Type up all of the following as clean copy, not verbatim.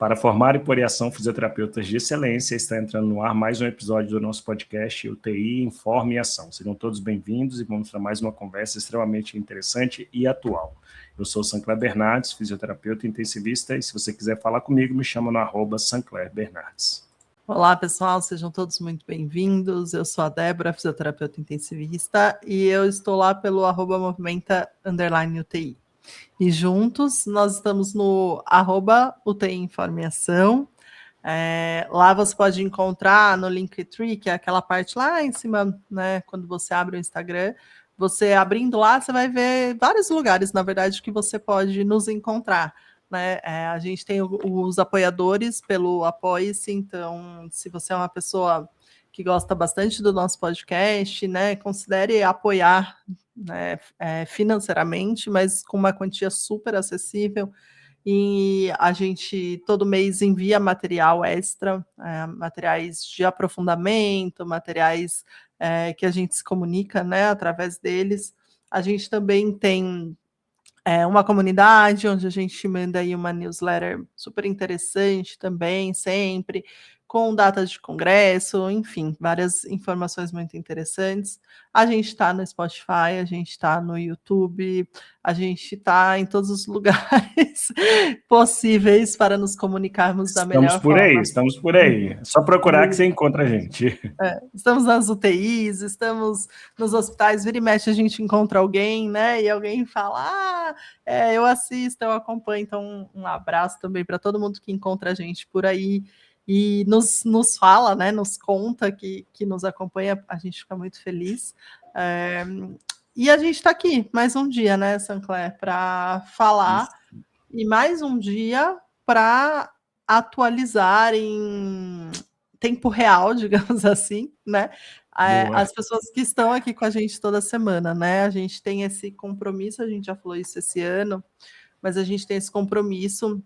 Para formar e pôr em ação fisioterapeutas de excelência, está entrando no ar mais um episódio do nosso podcast UTI Informe e Ação. Sejam todos bem-vindos e vamos para mais uma conversa extremamente interessante e atual. Eu sou Sancler Bernardes, fisioterapeuta intensivista, e se você quiser falar comigo, me chama no @SanclerBernardes. Olá, pessoal, sejam todos muito bem-vindos. Eu sou a Débora, fisioterapeuta intensivista, e eu estou lá pelo @movimenta_UTI. E juntos nós estamos no @UTI Informe e Ação. Lá você pode encontrar no Linktree, que é aquela parte lá em cima, né? Quando você abre o Instagram, você abrindo lá, você vai ver vários lugares, na verdade, que você pode nos encontrar. Né? A gente tem os apoiadores pelo Apoie-se, então, se você é uma pessoa que gosta bastante do nosso podcast, né, considere apoiar, né, financeiramente, mas com uma quantia super acessível. E a gente todo mês envia material extra, materiais de aprofundamento, materiais que a gente se comunica, né, através deles. A gente também tem uma comunidade onde a gente manda aí uma newsletter super interessante também, sempre, com datas de congresso, enfim, várias informações muito interessantes. A gente está no Spotify, a gente está no YouTube, a gente está em todos os lugares possíveis para nos comunicarmos da melhor forma. Estamos por aí. É só procurar que você encontra a gente. Estamos nas UTIs, estamos nos hospitais, vira e mexe a gente encontra alguém, né? E alguém fala, eu assisto, eu acompanho. Então, um abraço também para todo mundo que encontra a gente por aí e nos fala, né? Nos conta que nos acompanha, a gente fica muito feliz. E a gente está aqui mais um dia, né, Sancler, para falar. Isso. E mais um dia para atualizar em tempo real, digamos assim, né? As pessoas que estão aqui com a gente toda semana, né? A gente tem esse compromisso, a gente já falou isso esse ano, mas a gente tem esse compromisso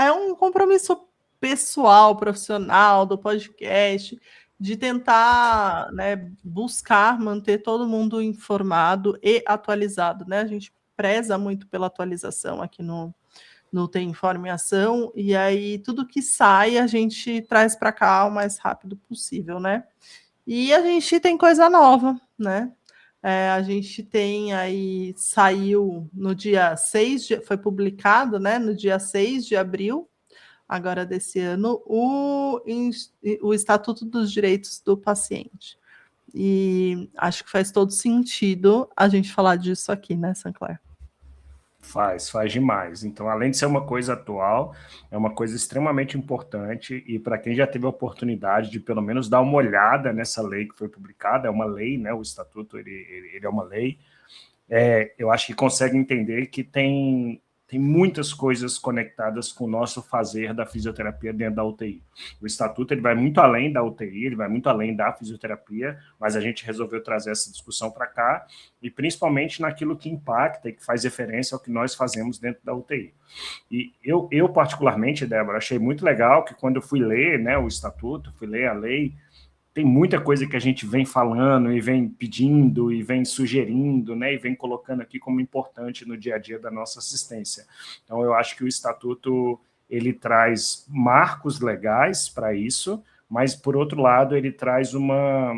é um compromisso pessoal, profissional do podcast, de tentar, né, buscar manter todo mundo informado e atualizado, né? A gente preza muito pela atualização aqui no Tem Informe e Ação, e aí tudo que sai a gente traz para cá o mais rápido possível, né? E a gente tem coisa nova, né? A gente tem aí, saiu no dia 6, foi publicado, né, no dia 6 de abril, agora desse ano, o Estatuto dos Direitos do Paciente. E acho que faz todo sentido a gente falar disso aqui, né, Sancler? Faz demais. Então, além de ser uma coisa atual, é uma coisa extremamente importante, e para quem já teve a oportunidade de pelo menos dar uma olhada nessa lei que foi publicada, é uma lei, né? O Estatuto ele é uma lei, eu acho que consegue entender que tem muitas coisas conectadas com o nosso fazer da fisioterapia dentro da UTI. O Estatuto ele vai muito além da UTI, ele vai muito além da fisioterapia, mas a gente resolveu trazer essa discussão para cá, e principalmente naquilo que impacta e que faz referência ao que nós fazemos dentro da UTI. E eu particularmente, Débora, achei muito legal que quando eu fui ler, né, o Estatuto, fui ler a lei, tem muita coisa que a gente vem falando e vem pedindo e vem sugerindo, né, e vem colocando aqui como importante no dia a dia da nossa assistência. Então, eu acho que o Estatuto ele traz marcos legais para isso, mas, por outro lado, ele traz uma...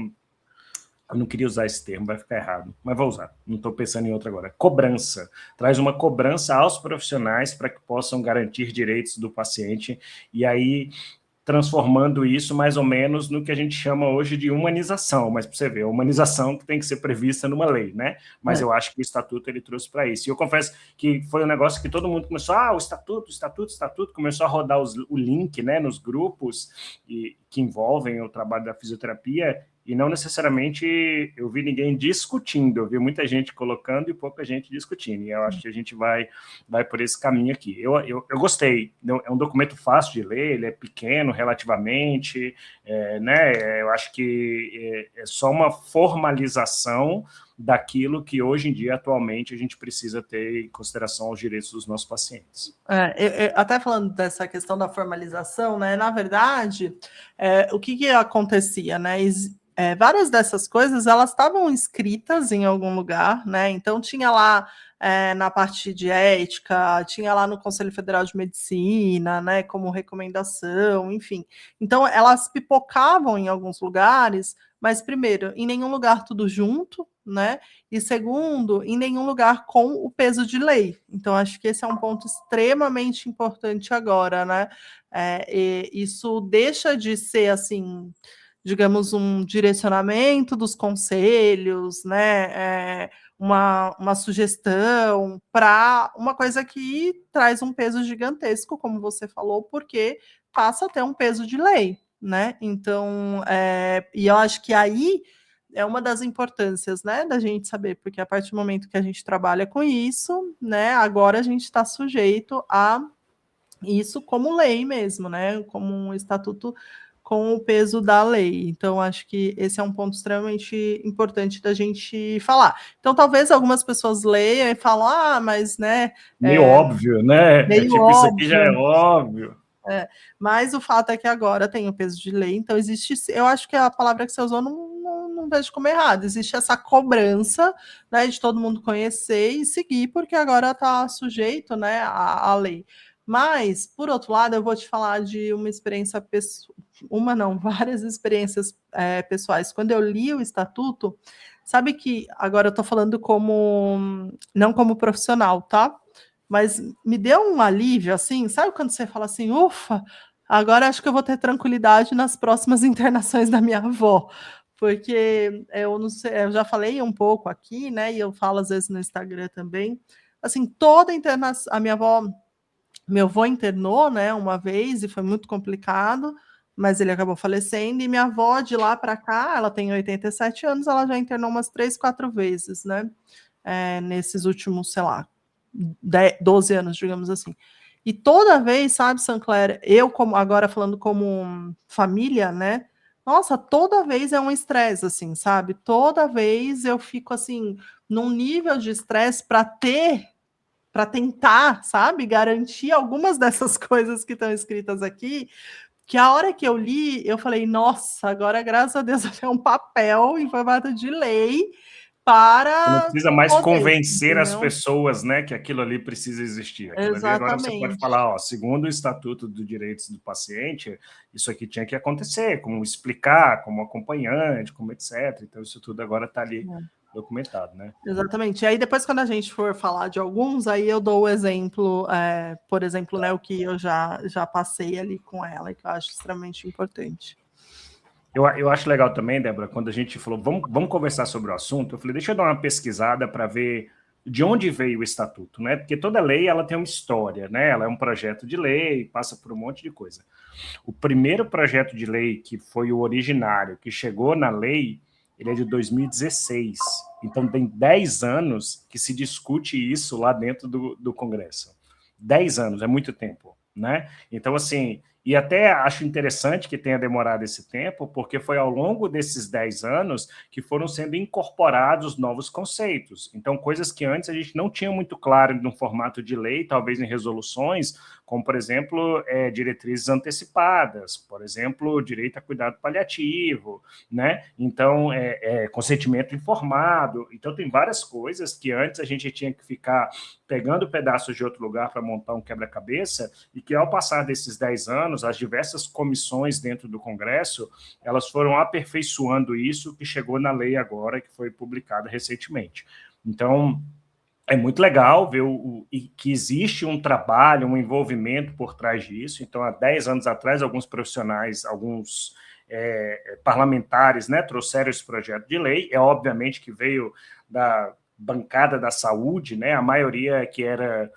Eu não queria usar esse termo, vai ficar errado, mas vou usar, não estou pensando em outro agora. Cobrança. Traz uma cobrança aos profissionais para que possam garantir direitos do paciente, e aí transformando isso mais ou menos no que a gente chama hoje de humanização, mas para você ver, a humanização que tem que ser prevista numa lei, né? Mas eu acho que o Estatuto ele trouxe para isso. E eu confesso que foi um negócio que todo mundo começou, o Estatuto, começou a rodar o link, né, nos grupos que envolvem o trabalho da fisioterapia, e não necessariamente eu vi ninguém discutindo, eu vi muita gente colocando e pouca gente discutindo, e eu acho que a gente vai por esse caminho aqui. Eu gostei, é um documento fácil de ler, ele é pequeno relativamente, né, eu acho que é só uma formalização daquilo que hoje em dia, atualmente, a gente precisa ter em consideração aos direitos dos nossos pacientes. Até falando dessa questão da formalização, né? Na verdade, o que acontecia, né? Várias dessas coisas elas estavam escritas em algum lugar, né? Então tinha lá na parte de ética, tinha lá no Conselho Federal de Medicina, né? Como recomendação, enfim. Então elas pipocavam em alguns lugares, mas primeiro, em nenhum lugar tudo junto, né? E segundo, em nenhum lugar com o peso de lei. Então, acho que esse é um ponto extremamente importante agora, né? Isso deixa de ser assim, digamos, um direcionamento dos conselhos, né? Uma sugestão para uma coisa que traz um peso gigantesco, como você falou, porque passa a ter um peso de lei, né? Então, e eu acho que aí é uma das importâncias, né, da gente saber, porque a partir do momento que a gente trabalha com isso, né, agora a gente está sujeito a isso como lei mesmo, né, como um estatuto com o peso da lei. Então, acho que esse é um ponto extremamente importante da gente falar. Então, talvez algumas pessoas leiam e falam, mas, né... Meio óbvio, né? Meio tipo, óbvio. Isso aqui já é óbvio. Mas o fato é que agora tem o peso de lei, então existe, eu acho que a palavra que você usou não vejo como errado, existe essa cobrança, né, de todo mundo conhecer e seguir, porque agora está sujeito, né, à lei. Mas, por outro lado, eu vou te falar de uma experiência pessoal, várias experiências pessoais. Quando eu li o estatuto, sabe que agora eu estou falando não como profissional, tá? Mas me deu um alívio, assim, sabe quando você fala assim, ufa, agora acho que eu vou ter tranquilidade nas próximas internações da minha avó, porque eu não sei, eu já falei um pouco aqui, né, e eu falo às vezes no Instagram também, assim, toda internação, meu avô internou, né, uma vez e foi muito complicado, mas ele acabou falecendo, e minha avó de lá para cá, ela tem 87 anos, ela já internou umas 3, 4 vezes, né, nesses últimos, sei lá, 12 anos, digamos assim. E toda vez, sabe, Sancler, eu como agora falando como família, né? Nossa, toda vez é um estresse, assim, sabe? Toda vez eu fico assim num nível de estresse para tentar, sabe, garantir algumas dessas coisas que estão escritas aqui, que a hora que eu li, eu falei, nossa, agora graças a Deus é um papel em formato de lei Você não para precisa mais poder, convencer as entendeu? pessoas, né, que aquilo ali precisa existir. Aquilo ali agora você pode Exatamente. falar, ó, segundo o Estatuto dos Direitos do Paciente, isso aqui tinha que acontecer, como explicar, como acompanhante, como etc. Então, isso tudo agora está ali documentado, né? Exatamente. E aí, depois, quando a gente for falar de alguns, aí eu dou o exemplo, por exemplo, né, o que eu já passei ali com ela, que eu acho extremamente importante. Eu acho legal também, Débora, quando a gente falou, vamos conversar sobre o assunto, eu falei, deixa eu dar uma pesquisada para ver de onde veio o estatuto, né? Porque toda lei ela tem uma história, né? Ela é um projeto de lei, passa por um monte de coisa. O primeiro projeto de lei, que foi o originário, que chegou na lei, ele é de 2016. Então, tem 10 anos que se discute isso lá dentro do Congresso. 10 anos, é muito tempo, né? Então, assim, e até acho interessante que tenha demorado esse tempo, porque foi ao longo desses 10 anos que foram sendo incorporados novos conceitos. Então, coisas que antes a gente não tinha muito claro no formato de lei, talvez em resoluções, como, por exemplo, diretrizes antecipadas, por exemplo, direito a cuidado paliativo, né? Então, consentimento informado. Então, tem várias coisas que antes a gente tinha que ficar pegando pedaços de outro lugar para montar um quebra-cabeça, e que, ao passar desses 10 anos, as diversas comissões dentro do Congresso, elas foram aperfeiçoando isso, que chegou na lei agora, que foi publicada recentemente. Então, é muito legal ver que existe um trabalho, um envolvimento por trás disso. Então, há 10 anos atrás, alguns profissionais, alguns parlamentares, né, trouxeram esse projeto de lei. É obviamente que veio da bancada da saúde, né, a maioria que era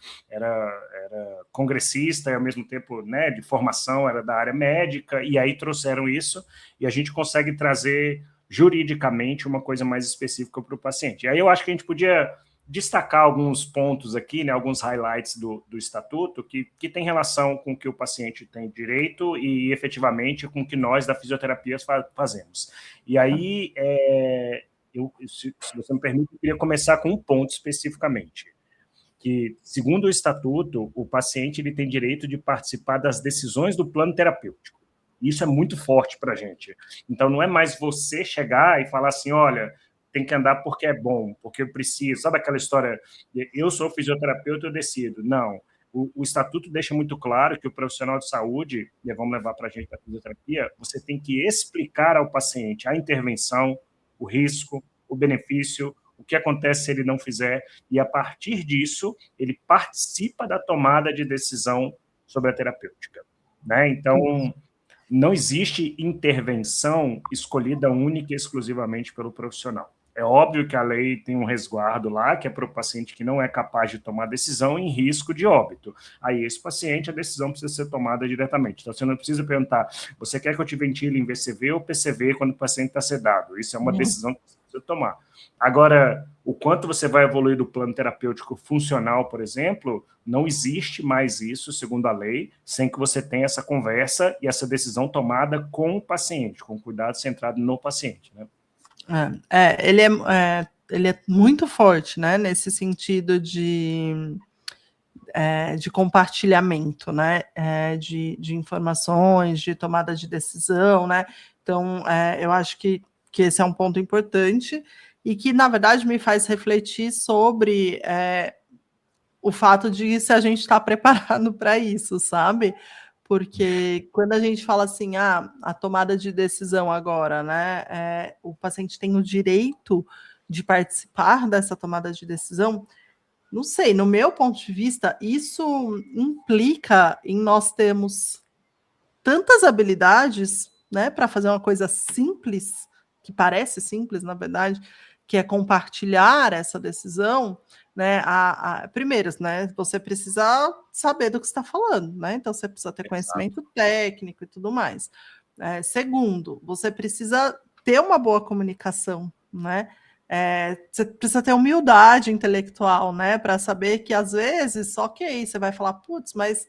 congressista e, ao mesmo tempo, né, de formação, era da área médica, e aí trouxeram isso, e a gente consegue trazer juridicamente uma coisa mais específica para o paciente. E aí eu acho que a gente podia destacar alguns pontos aqui, né, alguns highlights do estatuto que tem relação com o que o paciente tem direito e, efetivamente, com o que nós da fisioterapia fazemos. E aí, se você me permite, eu queria começar com um ponto especificamente, que, segundo o estatuto, o paciente ele tem direito de participar das decisões do plano terapêutico. Isso é muito forte para a gente. Então, não é mais você chegar e falar assim, olha, tem que andar porque é bom, porque eu preciso. Sabe aquela história, eu sou fisioterapeuta, eu decido. Não. O estatuto deixa muito claro que o profissional de saúde, e vamos levar para a gente da fisioterapia, você tem que explicar ao paciente a intervenção, o risco, o benefício, o que acontece se ele não fizer, e a partir disso, ele participa da tomada de decisão sobre a terapêutica. Né? Então, não existe intervenção escolhida única e exclusivamente pelo profissional. É óbvio que a lei tem um resguardo lá, que é para o paciente que não é capaz de tomar decisão em risco de óbito. Aí, esse paciente, a decisão precisa ser tomada diretamente. Então, você não precisa perguntar, você quer que eu te ventile em VCV ou PCV quando o paciente está sedado? Isso é uma decisão que você precisa tomar. Agora, o quanto você vai evoluir do plano terapêutico funcional, por exemplo, não existe mais isso, segundo a lei, sem que você tenha essa conversa e essa decisão tomada com o paciente, com cuidado centrado no paciente, né? Ele é muito forte, né, nesse sentido de compartilhamento, né, de informações, de tomada de decisão, né, então eu acho que esse é um ponto importante e que, na verdade, me faz refletir sobre o fato de se a gente está preparado para isso, sabe? Porque quando a gente fala assim, a tomada de decisão agora, né? O paciente tem o direito de participar dessa tomada de decisão. Não sei, no meu ponto de vista, isso implica em nós termos tantas habilidades, né, para fazer uma coisa simples, que parece simples, na verdade, que é compartilhar essa decisão, né? Primeiro, né, você precisa saber do que está falando, né? Então você precisa ter conhecimento técnico e tudo mais. Segundo, você precisa ter uma boa comunicação, né? Você precisa ter humildade intelectual, né? Para saber que às vezes, ok, você vai falar, putz, mas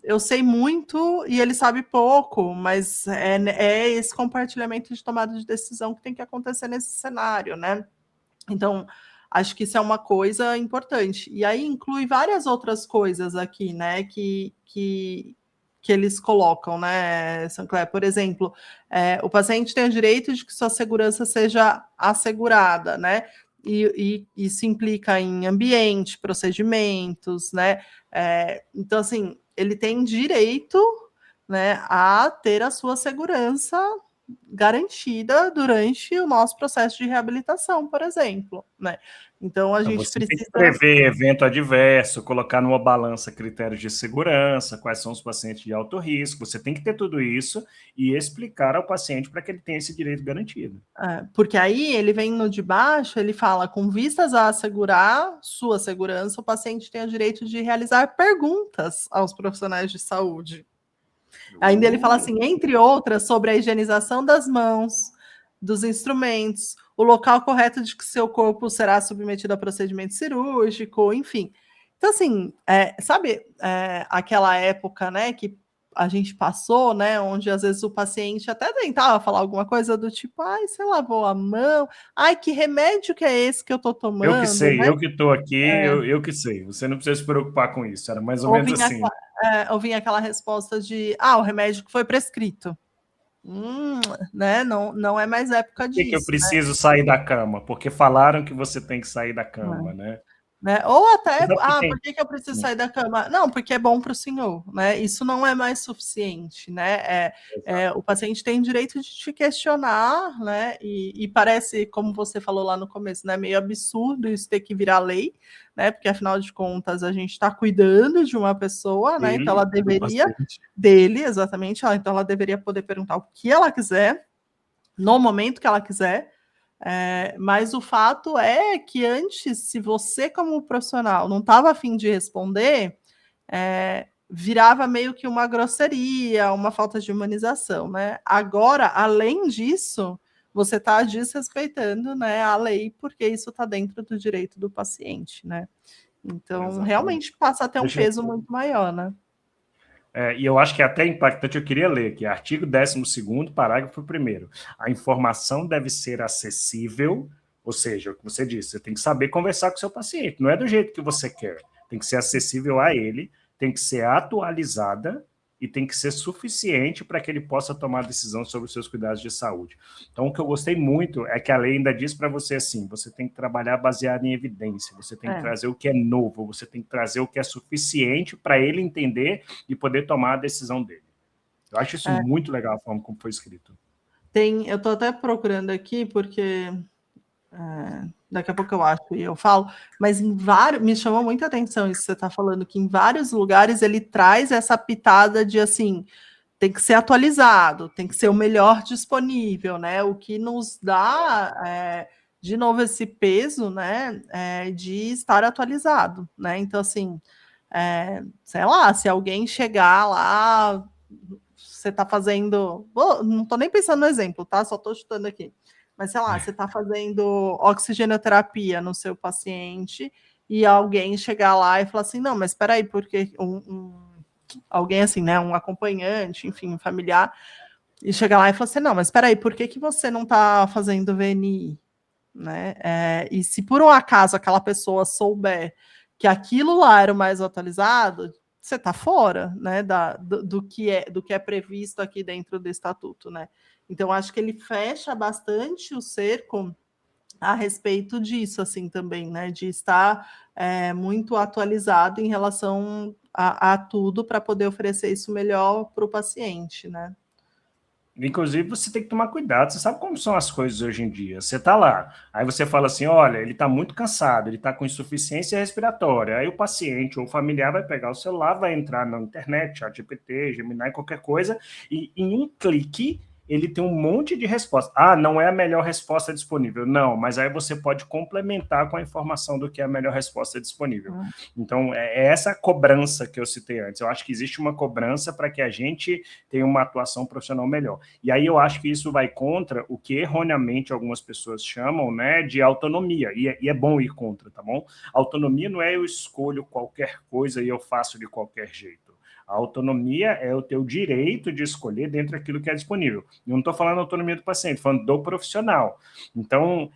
eu sei muito e ele sabe pouco, mas é esse compartilhamento de tomada de decisão que tem que acontecer nesse cenário, né? Então, acho que isso é uma coisa importante. E aí inclui várias outras coisas aqui, né, que eles colocam, né, Sancler? Por exemplo, o paciente tem o direito de que sua segurança seja assegurada, né? E isso implica em ambiente, procedimentos, né? Então, assim, ele tem direito, né, a ter a sua segurança garantida durante o nosso processo de reabilitação, por exemplo, né? Então a gente Você precisa tem que prever evento adverso, colocar numa balança critérios de segurança, quais são os pacientes de alto risco. Você tem que ter tudo isso e explicar ao paciente para que ele tenha esse direito garantido. Porque aí ele vem no de baixo, ele fala, com vistas a assegurar sua segurança, o paciente tem o direito de realizar perguntas aos profissionais de saúde. Ainda ele fala assim, entre outras, sobre a higienização das mãos, dos instrumentos, o local correto de que seu corpo será submetido a procedimento cirúrgico, enfim. Então, assim, sabe aquela época, né, que a gente passou, né, onde às vezes o paciente até tentava falar alguma coisa do tipo, ai, você lavou a mão, ai, que remédio que é esse que eu tô tomando? Eu que sei, né? eu que estou aqui, eu que sei. Você não precisa se preocupar com isso, era mais ou menos assim. Ou vinha aquela resposta de, o remédio que foi prescrito. Né? Não é mais época Por que eu disso, preciso sair da cama? Porque falaram que você tem que sair da cama, né? Ou até, Tem... por que eu preciso sair da cama? Não, porque é bom para o senhor, né? Isso não é mais suficiente, né? O paciente tem direito de te questionar, né? E parece, como você falou lá no começo, né? Meio absurdo isso ter que virar lei, né? Porque afinal de contas a gente está cuidando de uma pessoa, né? Então ela deveria dele, exatamente. Então ela deveria poder perguntar o que ela quiser no momento que ela quiser. Mas o fato é que antes, se você, como profissional, não estava a fim de responder, virava meio que uma grosseria, uma falta de humanização, né? Agora, além disso, você está desrespeitando, né, a lei, porque isso está dentro do direito do paciente, né? Então, exatamente, realmente passa a ter um peso muito maior, né? E eu acho que é até impactante, eu queria ler aqui, artigo 12º, parágrafo 1º. A informação deve ser acessível, Ou seja, o que você disse, você tem que saber conversar com o seu paciente, não é do jeito que você quer, tem que ser acessível a ele, tem que ser atualizada e tem que ser suficiente para que ele possa tomar decisão sobre os seus cuidados de saúde. Então, o que eu gostei muito é que a lei ainda diz para você assim, você tem que trabalhar baseado em evidência, você tem que trazer o que é novo, você tem que trazer o que é suficiente para ele entender e poder tomar a decisão dele. Eu acho isso muito legal, a forma como foi escrito. Eu estou até procurando aqui, porque daqui a pouco eu acho e eu falo, mas me chamou muita atenção isso que você está falando, que em vários lugares ele traz essa pitada de assim, tem que ser atualizado, tem que ser o melhor disponível, né? O que nos dá, de novo, esse peso, né, de estar atualizado, né? Então, assim, sei lá, se alguém chegar lá, você está fazendo. Não estou nem pensando no exemplo, tá? Só estou chutando aqui. Mas, sei lá, você está fazendo oxigenoterapia no seu paciente e alguém chegar lá e falar assim: não, mas espera aí, porque alguém assim, né, um acompanhante, enfim, um familiar, e chegar lá e falar assim: não, mas espera aí, por que você não está fazendo VNI? Né? E se por um acaso aquela pessoa souber que aquilo lá era o mais atualizado, você está fora, né, do que é previsto aqui dentro do estatuto, né? Então acho que ele fecha bastante o cerco a respeito disso, assim, também, né, de estar muito atualizado em relação a tudo para poder oferecer isso melhor para o paciente, né? Inclusive, você tem que tomar cuidado. Você sabe como são as coisas hoje em dia. Você está lá, aí você fala assim, olha, ele está muito cansado, ele está com insuficiência respiratória. Aí o paciente ou o familiar vai pegar o celular, vai entrar na internet, ChatGPT, Gemini, qualquer coisa, e em um clique ele tem um monte de resposta. Ah, não é a melhor resposta disponível. Não, mas aí você pode complementar com a informação do que é a melhor resposta disponível. Então, é essa cobrança que eu citei antes. Eu acho que existe uma cobrança para que a gente tenha uma atuação profissional melhor. E aí eu acho que isso vai contra o que erroneamente algumas pessoas chamam, né, de autonomia. E é bom ir contra, tá bom? Autonomia não é eu escolho qualquer coisa e eu faço de qualquer jeito. A autonomia é o teu direito de escolher dentro daquilo que é disponível. Eu não estou falando da autonomia do paciente, estou falando do profissional. Então,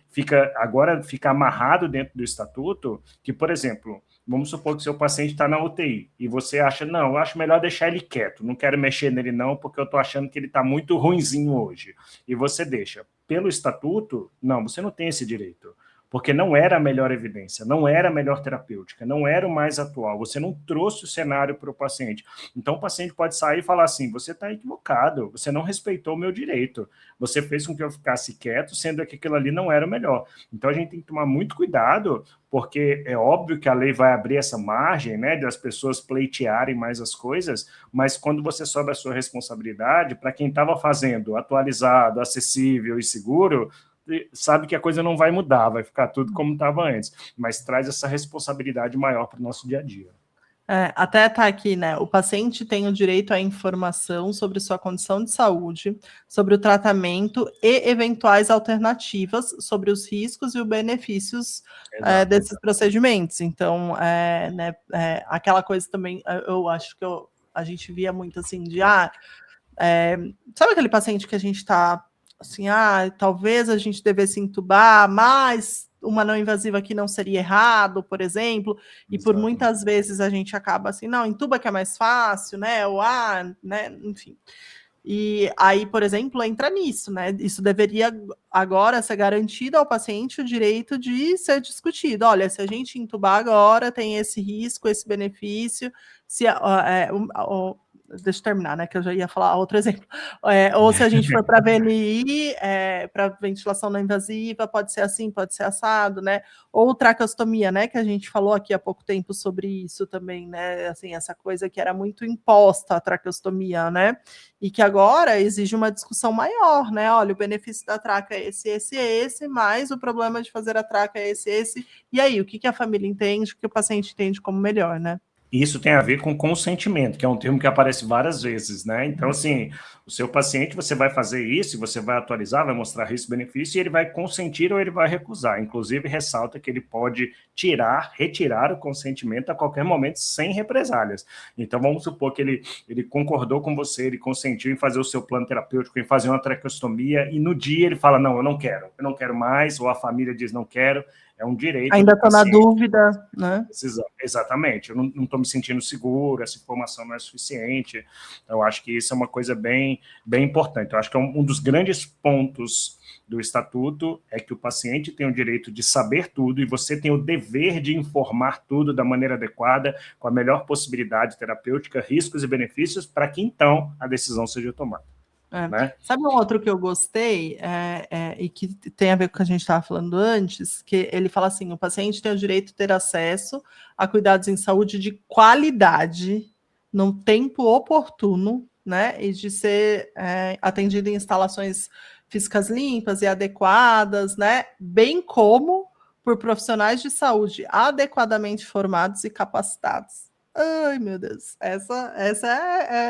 agora fica amarrado dentro do estatuto que, por exemplo, vamos supor que seu paciente está na UTI e você acha, não, eu acho melhor deixar ele quieto, não quero mexer nele não, porque eu estou achando que ele está muito ruinzinho hoje. E você deixa. Pelo estatuto, não, você não tem esse direito. Porque não era a melhor evidência, não era a melhor terapêutica, não era o mais atual, você não trouxe o cenário para o paciente. Então o paciente pode sair e falar assim, você está equivocado, você não respeitou o meu direito, você fez com que eu ficasse quieto, sendo que aquilo ali não era o melhor. Então a gente tem que tomar muito cuidado, porque é óbvio que a lei vai abrir essa margem, né, de as pessoas pleitearem mais as coisas, mas quando você sobe a sua responsabilidade, para quem estava fazendo atualizado, acessível e seguro, sabe que a coisa não vai mudar, vai ficar tudo como estava antes, mas traz essa responsabilidade maior para o nosso dia a dia. Até tá aqui, né? O paciente tem o direito à informação sobre sua condição de saúde, sobre o tratamento e eventuais alternativas, sobre os riscos e os benefícios desses procedimentos. Então, né, aquela coisa também, eu acho que a gente via muito assim de sabe aquele paciente que a gente está assim, talvez a gente devesse entubar, mas uma não invasiva aqui não seria errado, por exemplo, e por muitas vezes a gente acaba assim, não, entuba que é mais fácil, né, ou né, enfim. E aí, por exemplo, entra nisso, né? Isso deveria agora ser garantido ao paciente o direito de ser discutido. Olha, se a gente entubar agora, tem esse risco, esse benefício, deixa eu terminar, né? Que eu já ia falar outro exemplo. Ou se a gente for para VNI, para ventilação não invasiva, pode ser assim, pode ser assado, né? Ou traqueostomia, né? Que a gente falou aqui há pouco tempo sobre isso também, né? Assim, essa coisa que era muito imposta a traqueostomia, né? E que agora exige uma discussão maior, né? Olha, o benefício da traca é esse, mas o problema de fazer a traca é esse. E aí, o que a família entende, o que o paciente entende como melhor, né? Isso tem a ver com consentimento, que é um termo que aparece várias vezes, né? Então, assim, o seu paciente, você vai fazer isso, você vai atualizar, vai mostrar risco-benefício, e ele vai consentir ou ele vai recusar. Inclusive, ressalta que ele pode retirar o consentimento a qualquer momento, sem represálias. Então, vamos supor que ele concordou com você, ele consentiu em fazer o seu plano terapêutico, em fazer uma traqueostomia, e no dia ele fala, não, eu não quero mais, ou a família diz, não quero. É um direito Ainda do estou na paciente. dúvida, né? Exatamente, eu não estou me sentindo seguro, essa informação não é suficiente. Então, eu acho que isso é uma coisa bem importante. Eu acho que um dos grandes pontos do estatuto é que o paciente tem o direito de saber tudo e você tem o dever de informar tudo da maneira adequada, com a melhor possibilidade terapêutica, riscos e benefícios, para que então a decisão seja tomada. Né? Sabe um outro que eu gostei e que tem a ver com o que a gente estava falando antes, que ele fala assim, o paciente tem o direito de ter acesso a cuidados em saúde de qualidade, num tempo oportuno, né, e de ser atendido em instalações físicas limpas e adequadas, né, bem como por profissionais de saúde adequadamente formados e capacitados. Ai, meu Deus, essa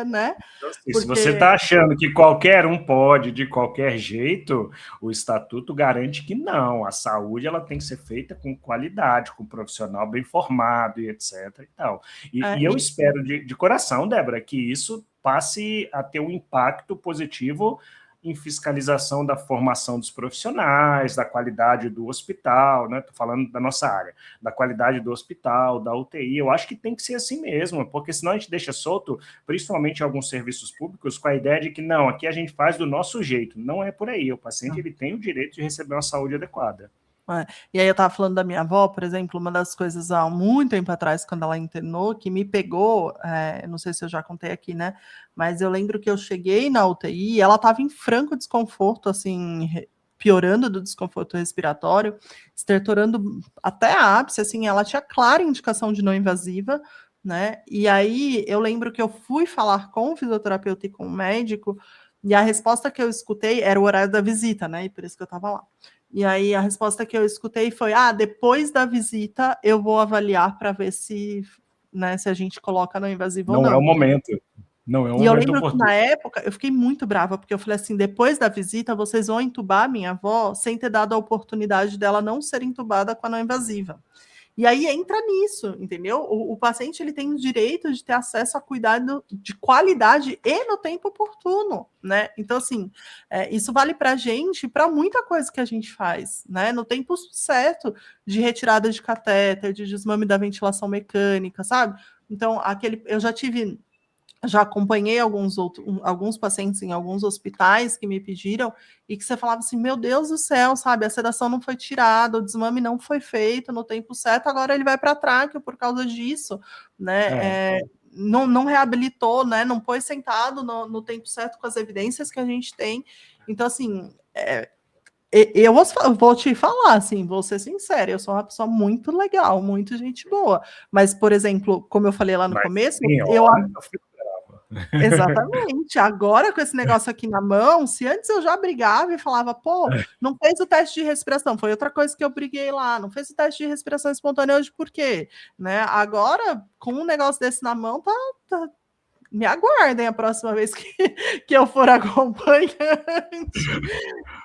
né? Então, assim, se você está achando que qualquer um pode, de qualquer jeito, o estatuto garante que não. A saúde ela tem que ser feita com qualidade, com um profissional bem formado e etc. E tal. E eu espero de coração, Débora, que isso passe a ter um impacto positivo em fiscalização da formação dos profissionais, da qualidade do hospital, né? Estou falando da nossa área, da qualidade do hospital, da UTI. Eu acho que tem que ser assim mesmo, porque senão a gente deixa solto, principalmente em alguns serviços públicos, com a ideia de que não, aqui a gente faz do nosso jeito. Não é por aí. O paciente ele tem o direito de receber uma saúde adequada. E aí eu estava falando da minha avó, por exemplo, uma das coisas há muito tempo atrás, quando ela internou, que me pegou, não sei se eu já contei aqui, né? Mas eu lembro que eu cheguei na UTI e ela estava em franco desconforto, assim, piorando do desconforto respiratório, estertorando até a ápice, assim, ela tinha clara indicação de não invasiva, né? E aí eu lembro que eu fui falar com o fisioterapeuta e com o médico, e a resposta que eu escutei era o horário da visita, né? E por isso que eu estava lá. E aí a resposta que eu escutei foi: depois da visita eu vou avaliar para ver se, né, se a gente coloca no invasivo ou não. Não é o momento. Não é um e eu momento lembro oportuno. que na época eu fiquei muito brava, porque eu falei assim: depois da visita vocês vão entubar minha avó sem ter dado a oportunidade dela não ser entubada com a não invasiva. E aí entra nisso, entendeu? O paciente ele tem o direito de ter acesso a cuidado de qualidade e no tempo oportuno, né? Então, assim, isso vale para a gente, para muita coisa que a gente faz, né? No tempo certo de retirada de catéter, de desmame da ventilação mecânica, sabe? Então, eu já acompanhei alguns pacientes em alguns hospitais que me pediram e que você falava assim, meu Deus do céu, sabe, a sedação não foi tirada, o desmame não foi feito no tempo certo, agora ele vai para a tráqueo por causa disso, né? Não reabilitou, né? Não pôs sentado no tempo certo com as evidências que a gente tem. Então, assim, eu vou te falar, assim, vou ser sincera, eu sou uma pessoa muito legal, muito gente boa. Mas, por exemplo, como eu falei lá no começo, Exatamente. Agora, com esse negócio aqui na mão, se antes eu já brigava e falava, pô, não fez o teste de respiração, foi outra coisa que eu briguei lá, não fez o teste de respiração espontânea hoje, por quê? Né? Agora, com um negócio desse na mão, me aguardem a próxima vez que eu for acompanhante.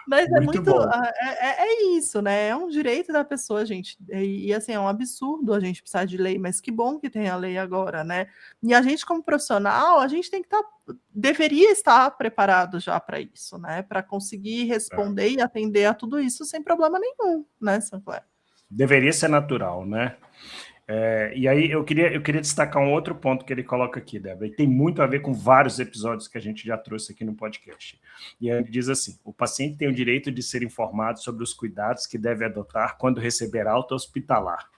Mas muito bom. É isso, né? É um direito da pessoa, gente. E assim, é um absurdo a gente precisar de lei, mas que bom que tem a lei agora, né? E a gente, como profissional, a gente tem que deveria estar preparado já para isso, né? Para conseguir responder e atender a tudo isso sem problema nenhum, né, Sancler? Deveria ser natural, né? E aí eu queria destacar um outro ponto que ele coloca aqui, Débora, e tem muito a ver com vários episódios que a gente já trouxe aqui no podcast. E ele diz assim, o paciente tem o direito de ser informado sobre os cuidados que deve adotar quando receber alta hospitalar.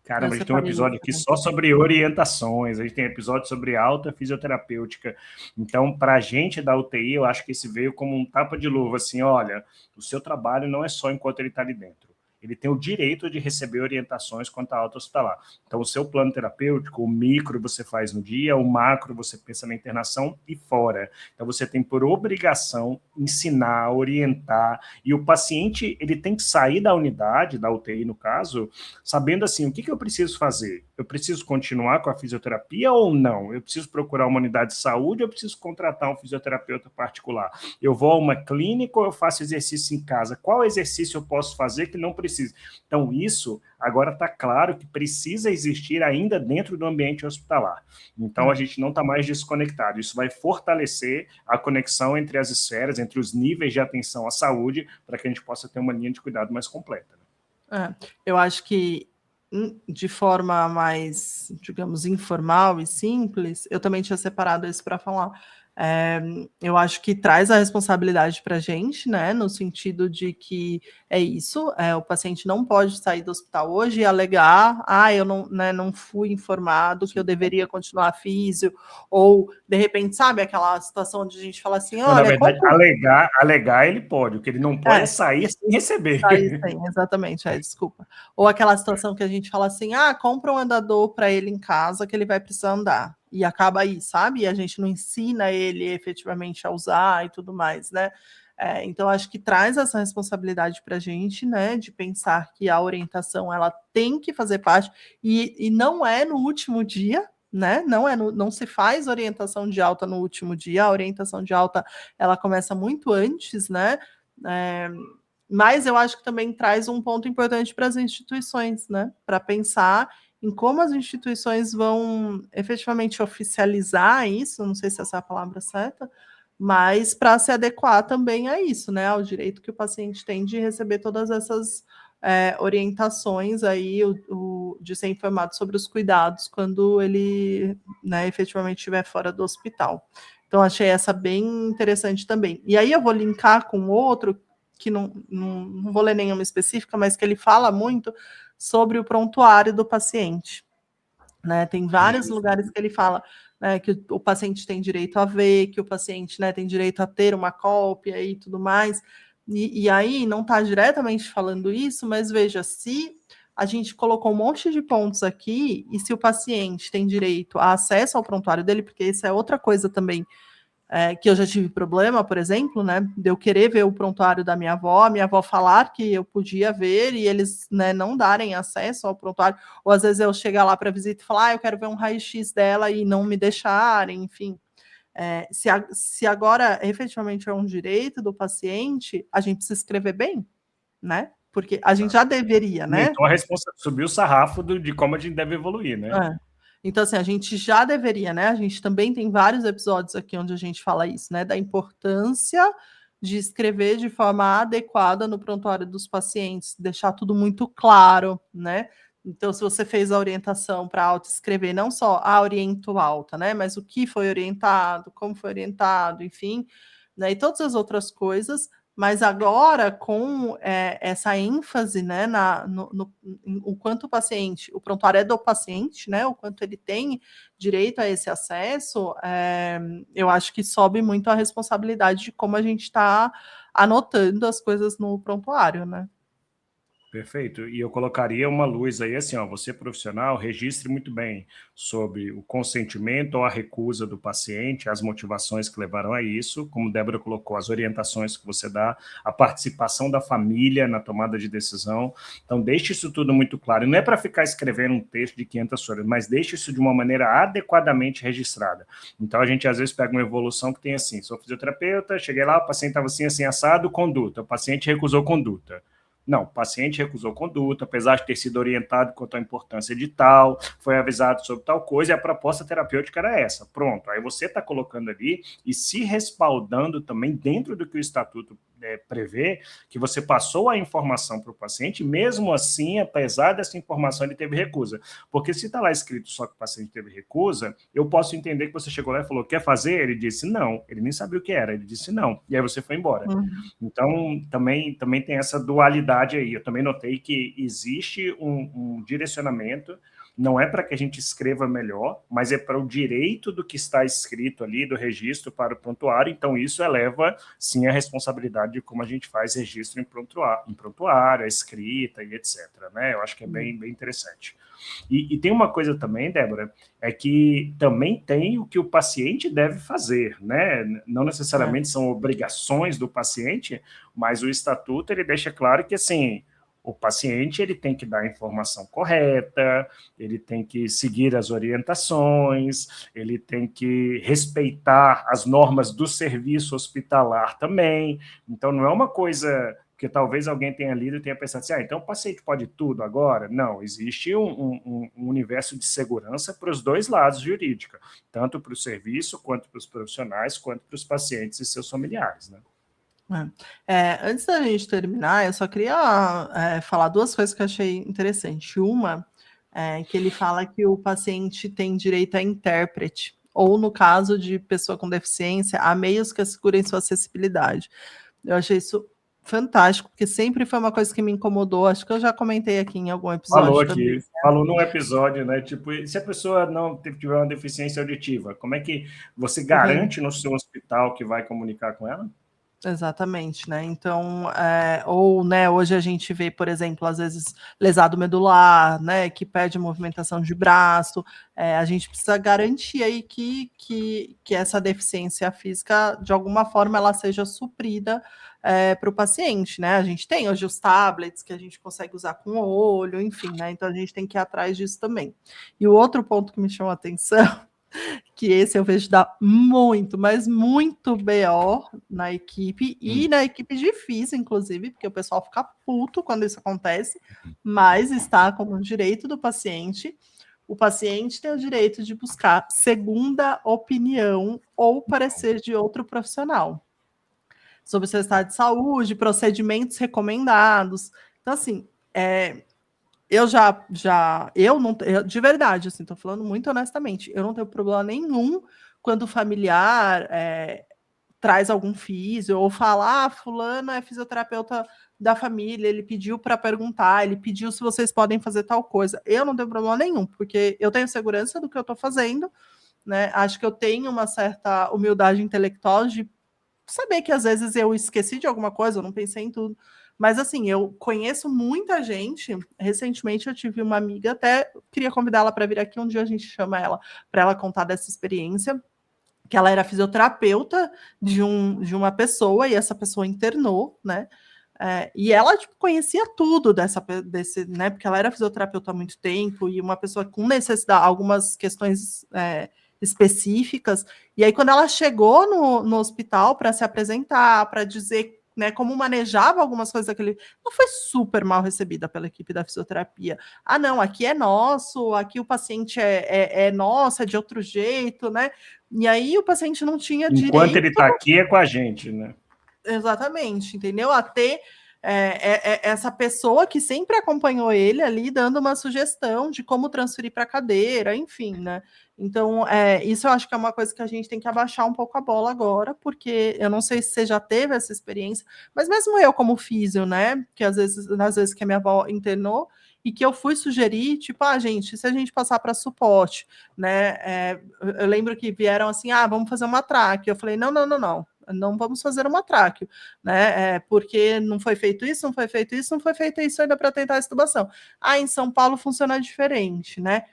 Caramba, a gente tem um episódio aqui só sobre orientações, a gente tem episódio sobre alta fisioterapêutica. Então, para a gente da UTI, eu acho que esse veio como um tapa de luva, assim, olha, o seu trabalho não é só enquanto ele está ali dentro. Ele tem o direito de receber orientações quanto à alta hospitalar. Então, o seu plano terapêutico, o micro você faz no dia, o macro você pensa na internação e fora. Então, você tem por obrigação ensinar, orientar, e o paciente ele tem que sair da unidade, da UTI no caso, sabendo assim, o que eu preciso fazer? eu preciso continuar com a fisioterapia ou não? Eu preciso procurar uma unidade de saúde ou eu preciso contratar um fisioterapeuta particular? Eu vou a uma clínica ou eu faço exercício em casa? Qual exercício eu posso fazer que não precisa? Então, isso agora está claro que precisa existir ainda dentro do ambiente hospitalar. Então, a gente não está mais desconectado. Isso vai fortalecer a conexão entre as esferas, entre os níveis de atenção à saúde, para que a gente possa ter uma linha de cuidado mais completa. Eu acho que de forma mais, digamos, informal e simples, eu também tinha separado isso para falar. Eu acho que traz a responsabilidade para a gente, né? No sentido de que é isso, o paciente não pode sair do hospital hoje e alegar, eu não, né, não fui informado que eu deveria continuar físio, ou de repente, sabe, aquela situação onde a gente fala assim, olha... Na verdade, alegar ele pode, o que ele não pode é sair sem receber. Sair sem, exatamente, desculpa. Ou aquela situação que a gente fala assim, compra um andador para ele em casa que ele vai precisar andar. E acaba aí, sabe? E a gente não ensina ele efetivamente a usar e tudo mais, né? Então, acho que traz essa responsabilidade para a gente, né? De pensar que a orientação, ela tem que fazer parte, e não é no último dia, né? Não se faz orientação de alta no último dia, a orientação de alta, ela começa muito antes, né? Mas eu acho que também traz um ponto importante para as instituições, né? Para pensar em como as instituições vão efetivamente oficializar isso, não sei se essa é a palavra certa, mas para se adequar também a isso, né? Ao direito que o paciente tem de receber todas essas orientações aí, de ser informado sobre os cuidados quando ele, né, efetivamente estiver fora do hospital. Então, achei essa bem interessante também. E aí eu vou linkar com outro, que não vou ler nenhuma específica, mas que ele fala muito sobre o prontuário do paciente. Né? Tem vários lugares que ele fala, né, que o paciente tem direito a ver, que o paciente, né, tem direito a ter uma cópia e tudo mais. E aí não está diretamente falando isso, mas veja, se a gente colocou um monte de pontos aqui, e se o paciente tem direito a acesso ao prontuário dele, porque isso é outra coisa também, que eu já tive problema, por exemplo, né, de eu querer ver o prontuário da minha avó falar que eu podia ver e eles, né, não darem acesso ao prontuário, ou às vezes eu chegar lá para visita e falar, eu quero ver um raio-x dela e não me deixarem, enfim. Se agora efetivamente é um direito do paciente, a gente precisa escrever bem, né? Porque a gente já deveria, né? Então a responsabilidade subiu o sarrafo de como a gente deve evoluir, né? Então, assim, a gente já deveria, né? A gente também tem vários episódios aqui onde a gente fala isso, né? Da importância de escrever de forma adequada no prontuário dos pacientes, deixar tudo muito claro, né? Então, se você fez a orientação para autoescrever, não só oriento alta, né? Mas o que foi orientado, como foi orientado, enfim, né? E todas as outras coisas. Mas agora, com essa ênfase, né, o quanto o paciente, o prontuário é do paciente, né, o quanto ele tem direito a esse acesso, eu acho que sobe muito a responsabilidade de como a gente está anotando as coisas no prontuário, né? Perfeito. E eu colocaria uma luz aí assim, você profissional, registre muito bem sobre o consentimento ou a recusa do paciente, as motivações que levaram a isso, como Débora colocou, as orientações que você dá, a participação da família na tomada de decisão. Então, deixe isso tudo muito claro. E não é para ficar escrevendo um texto de 500 folhas, mas deixe isso de uma maneira adequadamente registrada. Então, a gente às vezes pega uma evolução que tem assim, sou fisioterapeuta, cheguei lá, o paciente estava assim, assim, assado, conduta. O paciente recusou conduta. Não, o paciente recusou conduta, apesar de ter sido orientado quanto à importância de tal, foi avisado sobre tal coisa, e a proposta terapêutica era essa. Pronto, aí você está colocando ali e se respaldando também dentro do que o estatuto prevê, que você passou a informação para o paciente, mesmo assim, apesar dessa informação, ele teve recusa. Porque se está lá escrito só que o paciente teve recusa, eu posso entender que você chegou lá e falou, quer fazer? Ele disse não. Ele nem sabia o que era, ele disse não. E aí você foi embora. Então, também tem essa dualidade aí. Eu também notei que existe um direcionamento, não é para que a gente escreva melhor, mas é para o direito do que está escrito ali, do registro para o prontuário, então isso eleva, sim, a responsabilidade de como a gente faz registro em prontuário, a escrita e etc. Né? Eu acho que é bem interessante. E tem uma coisa também, Débora, é que também tem o que o paciente deve fazer, né? Não necessariamente são obrigações do paciente, mas o estatuto ele deixa claro que, assim, O paciente ele tem que dar a informação correta, ele tem que seguir as orientações, ele tem que respeitar as normas do serviço hospitalar também. Então, não é uma coisa que talvez alguém tenha lido e tenha pensado assim, então o paciente pode tudo agora? Não, existe um universo de segurança para os dois lados jurídica, tanto para o serviço, quanto para os profissionais, quanto para os pacientes e seus familiares, né? Antes da gente terminar, eu só queria falar duas coisas que eu achei interessante. Uma, que ele fala que o paciente tem direito a intérprete, ou no caso de pessoa com deficiência, a meios que assegurem sua acessibilidade. Eu achei isso fantástico, porque sempre foi uma coisa que me incomodou. Acho que eu já comentei aqui em algum episódio. Falou aqui, né? Falou num episódio, né? Tipo, se a pessoa não tiver uma deficiência auditiva, como é que você garante no seu hospital que vai comunicar com ela? Exatamente, né? Então, hoje a gente vê, por exemplo, às vezes lesado medular, né? Que pede movimentação de braço. A gente precisa garantir aí que essa deficiência física, de alguma forma, ela seja suprida para o paciente, né? A gente tem hoje os tablets que a gente consegue usar com o olho, enfim, né? Então a gente tem que ir atrás disso também. E o outro ponto que me chamou a atenção, que esse eu vejo dar muito, mas muito BO na equipe, e na equipe difícil, inclusive, porque o pessoal fica puto quando isso acontece, mas está como direito do paciente. O paciente tem o direito de buscar segunda opinião ou parecer de outro profissional sobre o seu estado de saúde, procedimentos recomendados. Então, assim, eu de verdade, assim, tô falando muito honestamente, eu não tenho problema nenhum quando o familiar traz algum físio, ou fala, fulano é fisioterapeuta da família, ele pediu para perguntar, ele pediu se vocês podem fazer tal coisa. Eu não tenho problema nenhum, porque eu tenho segurança do que eu tô fazendo, né? Acho que eu tenho uma certa humildade intelectual de saber que às vezes eu esqueci de alguma coisa, eu não pensei em tudo. Mas assim, eu conheço muita gente. Recentemente eu tive uma amiga, até queria convidá-la para vir aqui, um dia a gente chama ela para ela contar dessa experiência, que ela era fisioterapeuta de uma pessoa, e essa pessoa internou, né? E ela conhecia tudo desse, né? Porque ela era fisioterapeuta há muito tempo, e uma pessoa com necessidade, algumas questões específicas. E aí, quando ela chegou no hospital para se apresentar, para dizer, né, como manejava algumas coisas daquele, ela foi super mal recebida pela equipe da fisioterapia. Ah, não, aqui é nosso, aqui o paciente é nosso, é de outro jeito, né? E aí o paciente não tinha direito. Enquanto ele está aqui, é com a gente, né? Exatamente, entendeu? A ter essa pessoa que sempre acompanhou ele ali, dando uma sugestão de como transferir para a cadeira, enfim, né? Então, isso eu acho que é uma coisa que a gente tem que abaixar um pouco a bola agora, porque eu não sei se você já teve essa experiência, mas mesmo eu como físio, né? Que às vezes que a minha avó internou, e que eu fui sugerir, tipo, gente, se a gente passar para suporte, né? Eu lembro que vieram assim, vamos fazer uma traque. Eu falei, não, não vamos fazer uma tráqueo, né? Porque não foi feito isso, não foi feito isso, não foi feito isso ainda para tentar a extubação. Em São Paulo funciona diferente, né?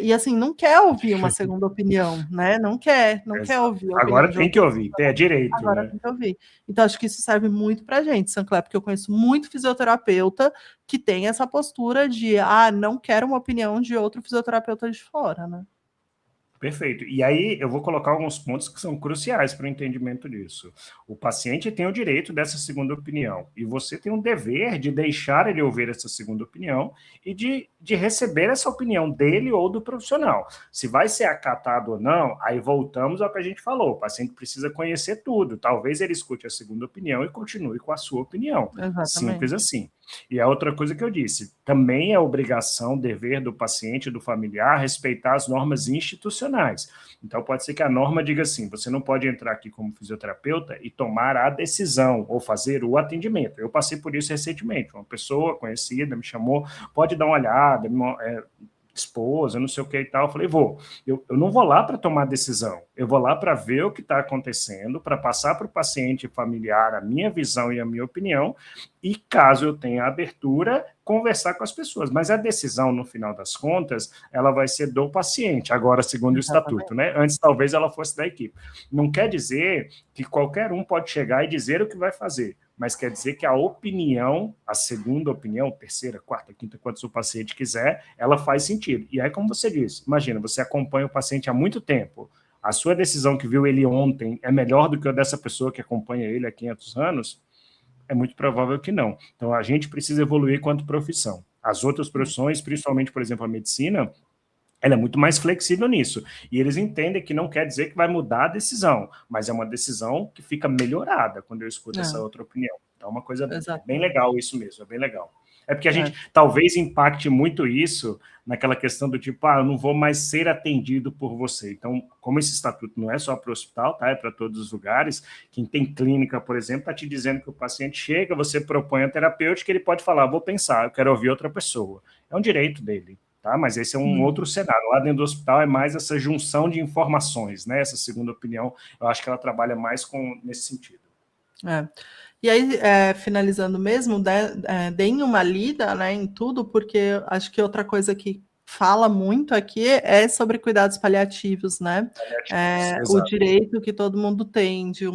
E assim, não quer ouvir uma segunda opinião, né? Não quer ouvir. Agora tem que ouvir, tem direito. Agora tem que ouvir. Então, acho que isso serve muito pra gente, Sancler, porque eu conheço muito fisioterapeuta que tem essa postura de não quero uma opinião de outro fisioterapeuta de fora, né? Perfeito. E aí eu vou colocar alguns pontos que são cruciais para o entendimento disso. O paciente tem o direito dessa segunda opinião, e você tem o dever de deixar ele ouvir essa segunda opinião e de receber essa opinião dele ou do profissional. Se vai ser acatado ou não, aí voltamos ao que a gente falou. O paciente precisa conhecer tudo. Talvez ele escute a segunda opinião e continue com a sua opinião. Exatamente. Simples assim. E a outra coisa que eu disse, também é obrigação, dever do paciente e do familiar respeitar as normas institucionais. Então, pode ser que a norma diga assim, você não pode entrar aqui como fisioterapeuta e tomar a decisão ou fazer o atendimento. Eu passei por isso recentemente. Uma pessoa conhecida me chamou, pode dar uma olhada, esposa, não sei o que e tal. Eu falei, eu não vou lá para tomar decisão, eu vou lá para ver o que está acontecendo, para passar para o paciente familiar a minha visão e a minha opinião, e caso eu tenha abertura, conversar com as pessoas. Mas a decisão, no final das contas, ela vai ser do paciente, agora segundo o estatuto, né? Antes talvez ela fosse da equipe. Não quer dizer que qualquer um pode chegar e dizer o que vai fazer, mas quer dizer que a opinião, a segunda opinião, terceira, quarta, quinta, quanto o paciente quiser, ela faz sentido. E aí, como você disse, imagina, você acompanha o paciente há muito tempo, a sua decisão que viu ele ontem é melhor do que a dessa pessoa que acompanha ele há 500 anos? É muito provável que não. Então, a gente precisa evoluir quanto profissão. As outras profissões, principalmente, por exemplo, a medicina, ela é muito mais flexível nisso. E eles entendem que não quer dizer que vai mudar a decisão, mas é uma decisão que fica melhorada quando eu escuto essa outra opinião. Então, é uma coisa bem legal isso mesmo, é bem legal. É porque a gente talvez impacte muito isso naquela questão do tipo, eu não vou mais ser atendido por você. Então, como esse estatuto não é só para o hospital, tá? É para todos os lugares, quem tem clínica, por exemplo, está te dizendo que o paciente chega, você propõe a terapêutica, ele pode falar, vou pensar, eu quero ouvir outra pessoa. É um direito dele. Tá? Mas esse é um outro cenário. Lá dentro do hospital é mais essa junção de informações, né? Essa segunda opinião, eu acho que ela trabalha mais nesse sentido. E aí, finalizando mesmo, deem uma lida, né, em tudo, porque acho que outra coisa que fala muito aqui é sobre cuidados paliativos, né? O direito que todo mundo tem de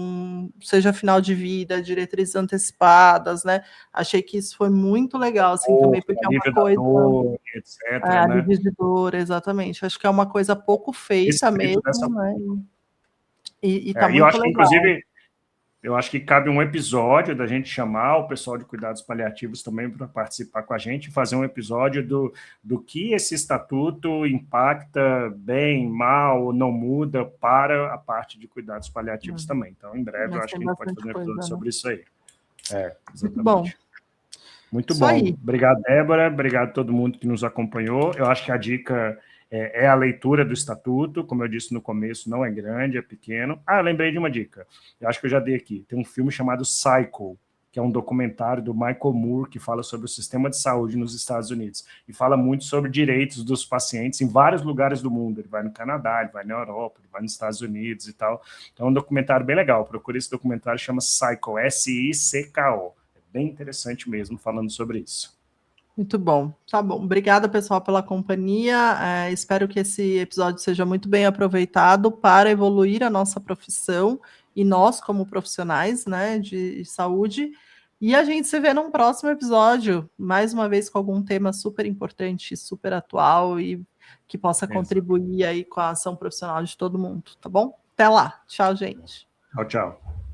seja final de vida, diretrizes antecipadas, né? Achei que isso foi muito legal, assim, também, porque é uma coisa... Dor, etc, né? De dor, exatamente. Acho que é uma coisa pouco feita mesmo, né? E tá muito eu acho legal. Que, inclusive, eu acho que cabe um episódio da gente chamar o pessoal de cuidados paliativos também para participar com a gente, fazer um episódio do que esse estatuto impacta bem, mal, não muda para a parte de cuidados paliativos também. Então, em breve, eu acho que a gente pode fazer um episódio sobre isso aí. Exatamente. Muito bom. Muito bom. Aí. Obrigado, Débora. Obrigado a todo mundo que nos acompanhou. Eu acho que a dica é a leitura do estatuto. Como eu disse no começo, não é grande, é pequeno. Eu lembrei de uma dica. Eu acho que eu já dei aqui. Tem um filme chamado Cycle, que é um documentário do Michael Moore, que fala sobre o sistema de saúde nos Estados Unidos. E fala muito sobre direitos dos pacientes em vários lugares do mundo. Ele vai no Canadá, ele vai na Europa, ele vai nos Estados Unidos e tal. Então é um documentário bem legal. Procure esse documentário, chama Cycle, S-I-C-K-O. Bem interessante mesmo, falando sobre isso. Muito bom. Tá bom. Obrigada, pessoal, pela companhia. Espero que esse episódio seja muito bem aproveitado para evoluir a nossa profissão e nós, como profissionais, né, de saúde. E a gente se vê num próximo episódio, mais uma vez com algum tema super importante, super atual e que possa contribuir aí com a ação profissional de todo mundo, tá bom? Até lá. Tchau, gente. Tchau, tchau.